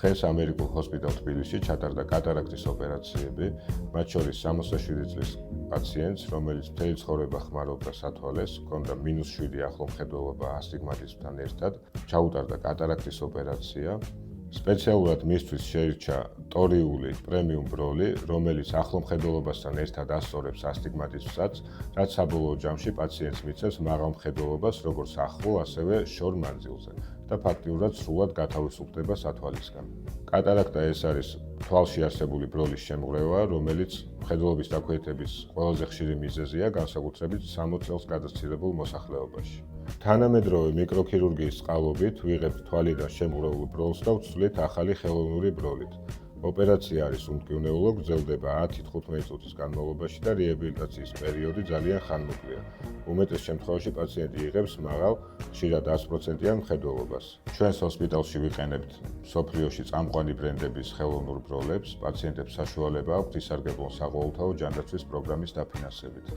დღეს ამერიკულ ჰოსპიტალ თბილისში ჩატარდა კატარაქტის ოპერაციები, მათ შორის 67 წლის პაციენტს, რომელიც მთელი ცხოვრება ხმარობდა სათვალეს, ჰქონდა -7 ახლო მხედველობა ასტიგმატიზმთან ერთად, ჩაუტარდა კატარაქტის ოპერაცია. სპეციალურად მისთვის შეირჩა ტორიული პრემიუმ ბროლი, რომელიც ახლო მხედველობასთან ერთად ასწორებს ასტიგმატიზმსაც, რაც საბოლოო ჯამში პაციენტს მიცემს მაღალ მხედველობას როგორც ახლო, ასევე შორ მანძილზე და ფაქტიურად სრულად გათავისუფლდება სათვალისგან. კატარაქტა ეს არის თვალში არსებული ბროლის შემღვრევა, რომელიც მხედველობის დაქვეითების ყველაზე ხშირი მიზეზია, განსაკუთრებით 60 წელს გადასცილებულ მოსახლეობაში. თანამედროვე მიკროქირურგიის წყალობით ვიღებთ თვალიდან შემღვრეულ ბროლს და ვცვლით ახალი ხელოვნური ბროლით. ოპერაცია არის უმტკივნეულო, გრძელდება 10-15 წუთის განმავლობაში და რეაბილიტაციის პერიოდი ძალიან ხანმოკლეა. უმეტეს შემთხვევაში პაციენტი იღებს მაღალ, ხშირად 100%-იან მხედველობას. ჩვენს ჰოსპიტალში ვიყენებთ მსოფლიოში წამყვანი ბრენდების ხელოვნურ ბროლებს, პაციენტებს საშუალება აქვთ ისარგებლონ საყოველთაო ჯანდაცვის პროგრამის დაფინანსებით.